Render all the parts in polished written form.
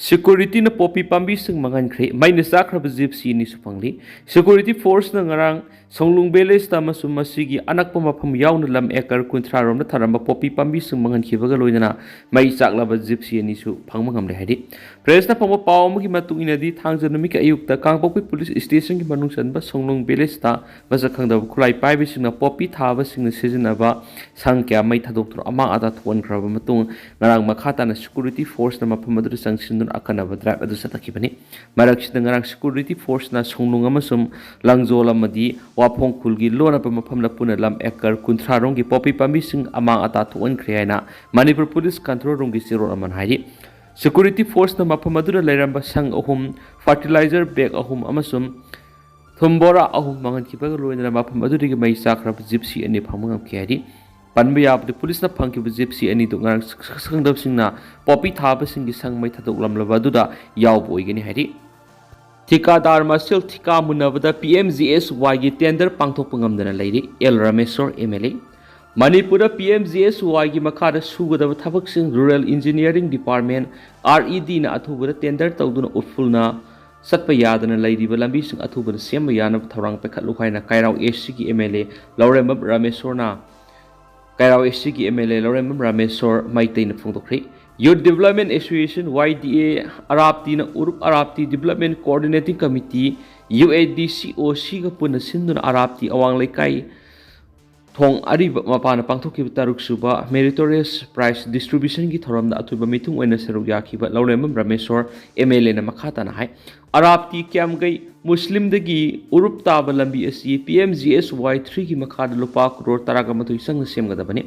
Security na popi pambi sing mangan kre mai na sakra bazip si ni supangli security force na ngarang songlung beles ta masum masigi anak pa mafam yaw na lam ekar kuntra rom na tharamba popi pambi sing mangan khibaga loina mai sakla bazip si ni su phangma ngamle hadi press na pamo paw mo gi matung ina di thangja numi ka ayuk ta kangpokpi police station gi manung san ba songlung beles ta baza khangda khulai pai bi sing na popi thaba sing na sejina ba sang kya mai thadok tro ama ada thon khraba matung ngarang makhata na security force na mafam adu sangsin akanaba drive adu satakibani maraksidang ngarang security force na songlung amasum langjol amadi wapong kulgi lona pa mafam na puna lam ekar kunthrarong gi popi pambi sing amang ata thuan khriaina manipur police control room gi siro aman hairi security force na mafam adu lairamba sang ahum fertilizer bag ahum amasum thumbora ahum mangan kibaga loina mafam adu gi mai sakra gypsy ani phamangam kiari Panbaya the police na pangki gypsy ani do ngarang sangdab singna popi thaba singi sang mai thadok lam labaduda yaw boigani hari Thikadar masil thika munabada PMGSY gi tender pangthok pangamdana lairi L Rameswar MLA Manipura PMGSY gi makhada sugadaba thabak sing Rural Engineering Department RED na athubada tender tawduna utfulna satpa yadana lairiba lambi sing athubada semba yana tharang pekhatlu khaina Kairao SC gi MLA Laurem Rameswar na Kairao SC ki MLA Laurem Rameswar Maitai na phongdokri Youth Development Association YDA Arapti na Urup Arapti Development Coordinating Committee UADCOC ga puna sinduna Arapti awang laikai thong ariba mapana pangthokiba taruk suba meritorious prize distribution gi thoramda athuba mitung oina seruk yakhiba Laurem Rameswar MLA na makhata na hai Arapti kyamgai Muslim dagi urup taba lambi asi PMGSY 3 ki makhada lupa crore taraga matui sang semgadabani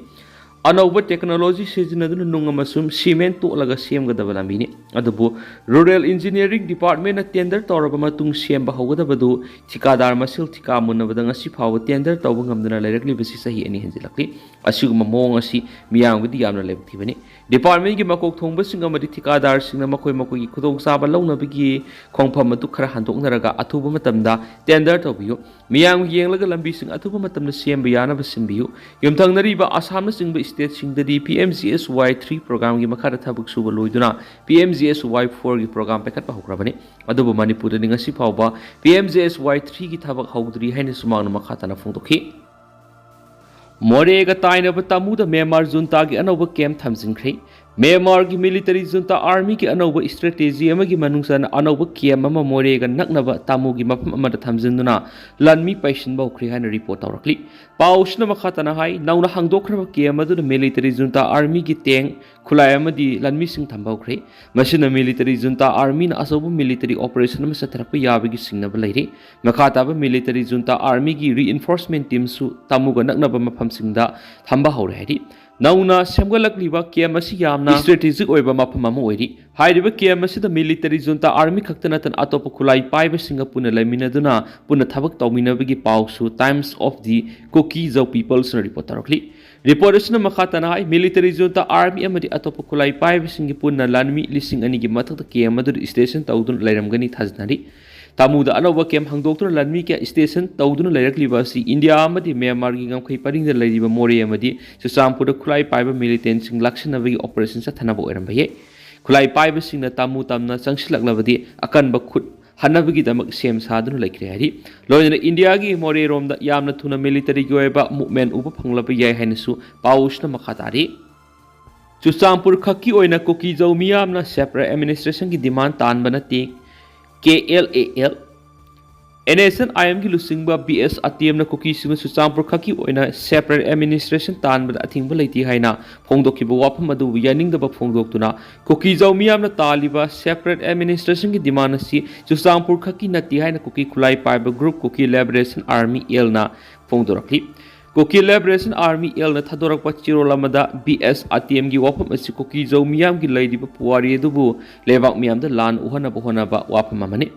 anauba technology sejinaduna nungamasum cement to laga semgadaba lambi ni adubu Rural Engineering Department na tender toraba matung semba hogadabadu thikadar masil thika munabada ngasi phawa tender tawba ngamdana lairakli basi sahi ani henjilakli asiguma mong asi miyangudi yamna lebthibani department gi makok thongba singa madi thikadar singna makoi makoi khudong saba launa bigi khongpham atu khara handoknaraga athuba matamda tender tawbiyu miyang yenglaga lambi sing athuba matamda semba yana basinbiyu yumthangnari ba asam na singba state singdadi PMGSY 3 program gi makhara thabuk suba loiduna PMGSY 4 gi program pekat pa hokrabani adubu manipur ni ngasi phawba PMGSY 3 gi thabak hawdri haina sumang makhata na phongdokhi Moreh ga tainaba tamuda Myanmar junta gi anauba camp thamjinkhre Myanmar gi military junta army ki anauba strategy amagi manungsan anauba camp ama Moreh ga naknaba tamu gi mafam amada thamjinduna Lanmi Peisinba Houkhre haina report tawrakli pausna makhata na hai nauna hangdokhraba camp adu military junta army gi tank khulai amadi Lanmi sing thamba Houkhre masina military junta army na asobu military operation ma satrapa yabagi singnaba lairi makhata ba military junta army gi reinforcement team su tamu ga naknaba mafam singda thamba hore hari nauna semgalakliba camp asi yamna strategic oiba mafam ama oiri hairiba camp asi da military junta army khaktana tan atopa khulai paiba singa puna laiminaduna puna thabak tawminabagi pausu Times of the Kokizau People's report tarakli report asina makhatana hai military junta army amadi atopa khulai paiba singi puna Lanmi lising ani gi mathakta camp adu station tawdun lairamgani thajnari Tamuda anauba camp hangdoktura Lanmi kya station tawduna lairakliba si India amadi Myanmar gi ngamkhai paringda lairiba Moreh amadi Ccpur da Khutlai paiba militant sing laksinnaba gi operation sa thanaba oiramba ye khulai paiba singna tamu tamna changsilaklabadi akanba khut hanabagi damak sem sadunu laikre hari loina India gi Moreh romda yamna thuna military gi oiba movement uba phanglaba yai hainasu pausna makhatari Ccpur khaki oina Kokizau miyamna separate administration gi demand tanba nati KLAL NSN IM ki lusingba BS ATM na koki singa Ccpur khaki oina separate administration tanba athingba leiti haina phongdokhiba wafam adu yaningdaba phongdoktuna Kokizau miyamna taliba separate administration ki demand asi Ccpur khaki nati haina koki khulai paiba group Koki Liberation Army L na phongdorakli Koki Liberation Army L na thadorakpa chirolamada BS ATM gi wafam asi Kokizau miyam gi leidiba puwari adubu lebak miyamda lan uhanaba honaba wafam amani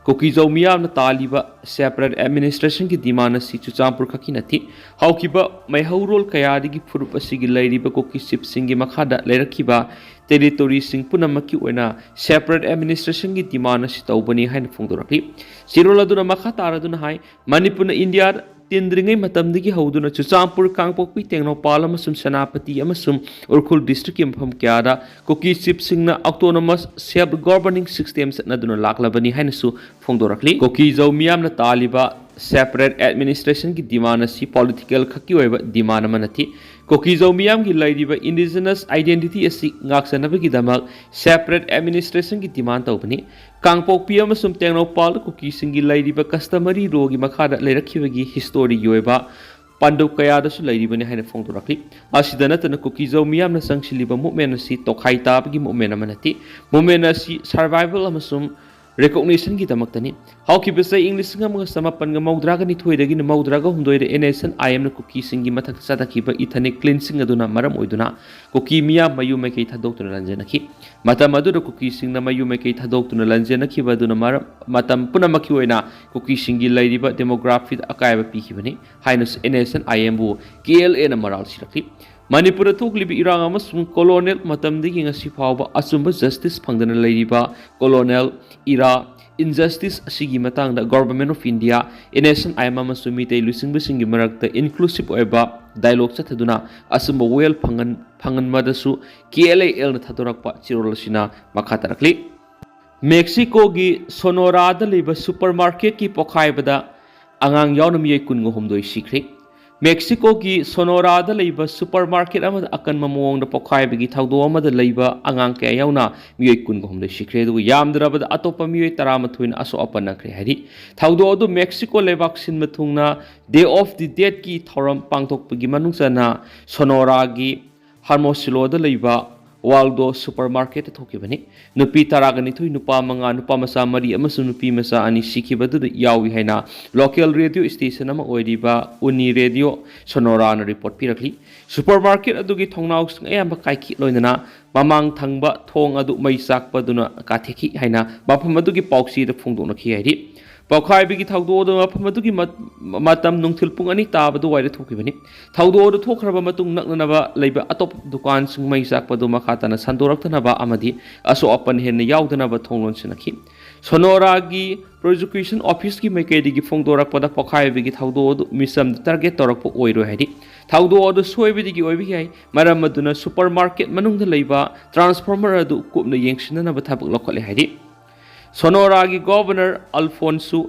Kokizau miyamna taliba separate administration ki demand asi Ccpur khaki nati haukiba maihorol kayadigi furup asigi leiriba Koki sip singi makhada leirakhiba टेरिटोरीसिंग पुनमकी ओइना separate administration की demand असि तौबनी हाइन फोंदोरखली चिरोल अदुना मखा तारदुना हाय मणिपुर इंडिया तेंद्रिंगै मतमदगी हौदुना चुचामपुर कांगपोकपी टेंगनोपाल अमसुम सेनापति अमसुम उरखुल डिस्ट्रिक्ट की मफम क्यादा कुकी चिफ सिंगना ऑटोनोमस सेल्फ गवर्निंग सिस्टम सनदुना लाकलबनी हाइनसु फोंदोरखली कुकी जौ मियामना तालिबा सेपरेट एडमिनिस्ट्रेशन की डिमांड असि पॉलिटिकल खकी ओइबा डिमांड मनथि कुकी जौ मियाम की लाइदिबा इंडिजिनस आइडेंटिटी असि गाक्सनबगी दमक सेपरेट एडमिनिस्ट्रेशन की डिमांड तौबनी कांगपोकपी अमसुम टेंगनोपाल कुकी सिंगी लाइदिबा कस्टमरी रो की मखादा लेरखिबगी हिस्टोरी योइबा पांडव कयादसु लैरिबने हाइना फोंदोरखली असिदा नतन कुकी जौ मियामना संगसिलिबा मूवमेंट असि तोखाई ताबगी मूवमेंट अमनथि मूवमेंट असि सर्वाइवल अमसुम recognition की दमकतनी हौखिबसे इंग्लिश समपन मौद्राग निथोइदगी मौद्राग हुंदोइरे एनएसन आईएम कुकी सिंगी मथक सदखिबा इथनिक क्लीनसिंग अदुना मरम ओइदुना कुकी मिया मयु मैकै थादोक्तुना लंजनखि मतम अदुदा कुकी सिंगना मयु मैकै थादोक्तुना लंजनखिबा अदुना मतम पुनमखि ओइना कुकी सिंगी लैरिबा डेमोग्राफी अकायबा पिखिबनी हाइनस एनएसन आईएम बु केएलए न मराल सिरखि मणिपुर थोकलिबि इरांग अमसुंग कोलोनियल मतमदगी ngasi फावबा अचुंबा जस्टिस फंगदना लैरिबा कोलोनियल इरा इनजस्टिस असिगी मतंगदा government of India NSCN IM अमसुंग मितै लुसिंगबसिंगी मरक्ता इनक्लूसिव ओइबा डायलॉग चथदुना अचुंबा वेल फंगन मदसु केएलएल न थदोरकपा चिरोलसिना मखा तरकली मेक्सिको की सोनोरादा लेबा सुपरमार्केट की पोखाइबदा अंगांग यावना मियै कुनगो हमदोइ सिख्रे मेक्सिको की सोनोरादा लेबा सुपरमार्केट अमद अकन ममोंग पोखाइबगी थौदो अमद लेबा अंगांग कया यावना मियै कुनगो हमदोइ सिख्रे दु यामदरबद अतोपा मियै 13 असो अपनखरे हारि थौदो अदु मेक्सिको लेबाक सिन मथुंगना डे ऑफ द डेड की थौरम पांगथोकपगी मनुंगसना सोनोरागी हार्मोसिलोदा लेबा वाल्डो सुपरमार्केट थोकिबनी नुपी तरागनिथुई नुपा मंगा नुपा मसा मरी अमसु नुपी मसा अनि सिखिबदु यावी हैना लोकल रेडियो स्टेशन अमा ओइरिबा उनी रेडियो सोनोरा न रिपोर्ट पिरखली सुपरमार्केट अदुगी थोंनाउ अयamba काइखि लोइनना ममांग थंगबा थोंग अदु मै साकपदुना काथेखि हैना बाफम अदुगी पाउसी द फोंदोनखि हैरि पौखाइबगी थौदोद मफम अदुगी मतम नुंगथिल पुंग अनि ताबदु वाइरे थोकिबनी थौदोद थोखरबा मतुंग नकनबा लैबा अतोप दुकान सिंग मै साकपदु मखाताना संदोरक्तनबा अमदि असो अपन हेन याउदनबा थोंलोन सिनखि सोनोरागी प्रोसिक्यूशन ऑफिस की मैकेदिगी फोंदोरक्पदा पौखाइबगी थौदोद मिसम टारगेट तोरक्प ओइरो हैदि थौदोद सोइबदिगी ओइबि याय मरम मदुना सुपरमार्केट मनुंगदा लैबा ट्रांसफॉर्मर अदु कुपना येंगसिननबा थबक लखले हैदि सोनोरागी गवर्नर अल्फोंसो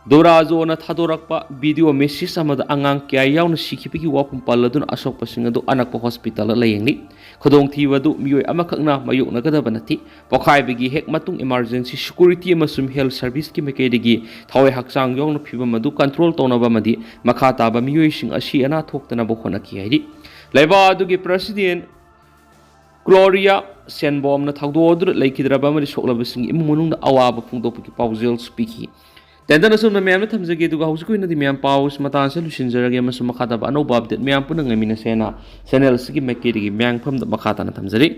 दोराजोना थादोरक्पा वीडियो मेसेज अमद अंगांग क्या यावना सिखिबगी वापम पल्लदुन असोकपसिंग अदु अनक्प हॉस्पिटल लयेंगली खुदोंथीबदु मियोय अमखकना मयोकनगदबा नथि पोखाइबगी हेक मतुंग इमरजेंसी सिक्योरिटी अमसुम हेल्थ सर्विस की मेकेदगी थवे हक्चांग यावना फिबम अदु कंट्रोल तौनबा मदि मखा ताबा मियोयसिंग असि अना थोक्तनबा होनखि हाइदि लैबा अदुगी प्रेसिडेंट ग्लोरिया सेनबोम न थौदोद लैखिद्रबा मरि सोक्लबसिंग इमुमुनुंग अवाब फोंदोपकी पाउजेल स्पीकी तेंदन असुम मैम थमजगे दुगा हौजकुइनदि मैम पाउस मतानसे लुसिनजरगे मसु मखादा अनौबा अपडेट मैम पुनंग मिना सेना चैनल सिगी मेकेदगी मैंग फम मखाता थमजरी।